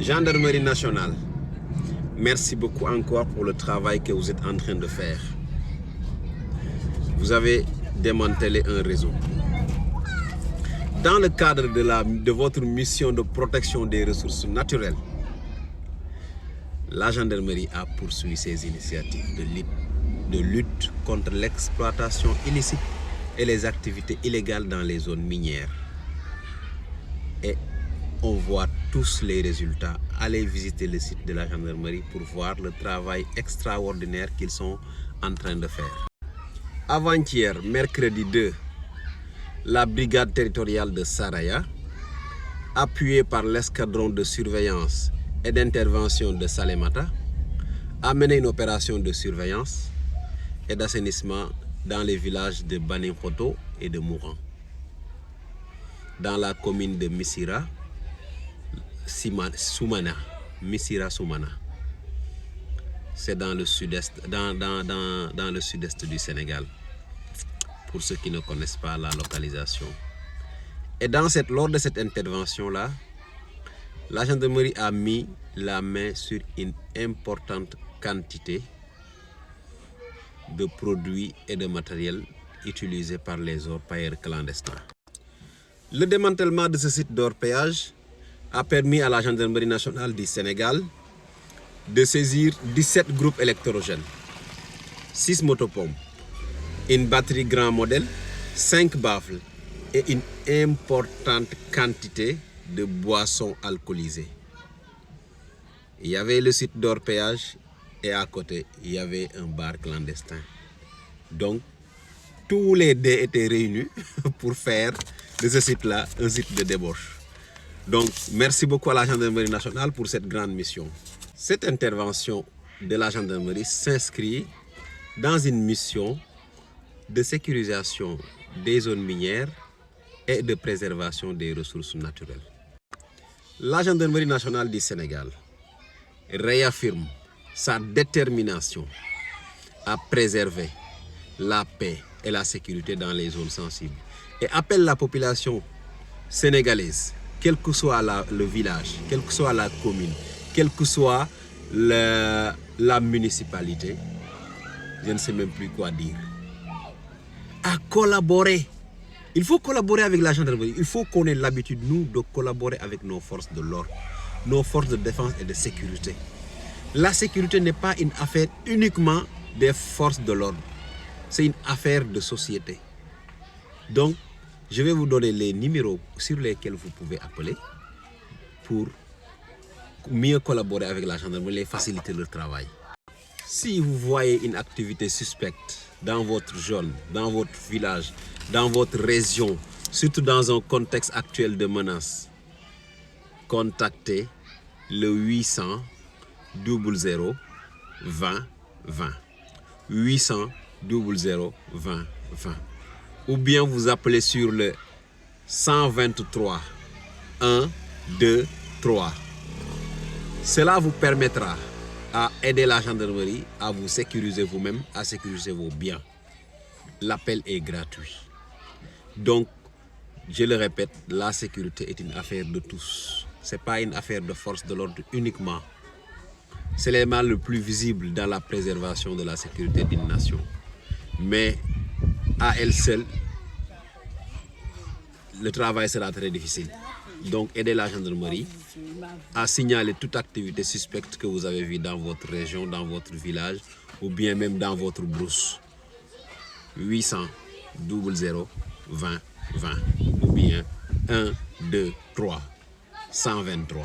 Gendarmerie nationale, merci beaucoup encore pour le travail que vous êtes en train de faire. Vous avez démantelé un réseau. Dans le cadre de votre mission de protection des ressources naturelles, la gendarmerie a poursuivi ses initiatives de lutte contre l'exploitation illicite et les activités illégales dans les zones minières. Et on voit tous les résultats. Allez visiter le site de la gendarmerie pour voir le travail extraordinaire qu'ils sont en train de faire. Avant-hier, mercredi 2, la brigade territoriale de Saraya, appuyée par l'escadron de surveillance et d'intervention de Salémata, a mené une opération de surveillance et d'assainissement dans les villages de Baninkoto et de Mouran. Dans la commune de Missira Soumana. C'est dans le sud-est dans le sud-est du Sénégal, pour ceux qui ne connaissent pas la localisation. Et lors de cette intervention-là, la gendarmerie a mis la main sur une importante quantité de produits et de matériel utilisés par les orpailleurs clandestins. Le démantèlement de ce site d'orpaillage a permis à la gendarmerie nationale du Sénégal de saisir 17 groupes électrogènes, 6 motopompes, une batterie grand modèle, 5 baffles et une importante quantité de boissons alcoolisées. Il y avait le site d'orpaillage et à côté, il y avait un bar clandestin. Donc, tous les dés étaient réunis pour faire de ce site-là un site de débauche. Donc, merci beaucoup à la gendarmerie nationale pour cette grande mission. Cette intervention de la gendarmerie s'inscrit dans une mission de sécurisation des zones minières et de préservation des ressources naturelles. La gendarmerie nationale du Sénégal réaffirme sa détermination à préserver la paix et la sécurité dans les zones sensibles et appelle la population sénégalaise, quel que soit le village, quelle que soit la commune, quelle que soit la municipalité, je ne sais même plus quoi dire, à collaborer. Il faut collaborer avec la gendarmerie. Il faut qu'on ait l'habitude, nous, de collaborer avec nos forces de l'ordre, nos forces de défense et de sécurité. La sécurité n'est pas une affaire uniquement des forces de l'ordre. C'est une affaire de société. Donc, je vais vous donner les numéros sur lesquels vous pouvez appeler pour mieux collaborer avec la gendarmerie et faciliter le travail. Si vous voyez une activité suspecte dans votre zone, dans votre village, dans votre région, surtout dans un contexte actuel de menace, contactez le 800 00 20 20. 800 00 20 20. Ou bien vous appelez sur le 123 1 2 3. Cela vous permettra à aider la gendarmerie à vous sécuriser vous-même, à sécuriser vos biens. L'appel est gratuit. Donc, je le répète, la sécurité est une affaire de tous. Ce n'est pas une affaire de force de l'ordre uniquement. C'est l'élément le plus visible dans la préservation de la sécurité d'une nation. Mais à elle seule, le travail sera très difficile. Donc, aidez la gendarmerie à signaler toute activité suspecte que vous avez vue dans votre région, dans votre village ou bien même dans votre brousse. 800 00 20 20 ou bien 1 2 3 123.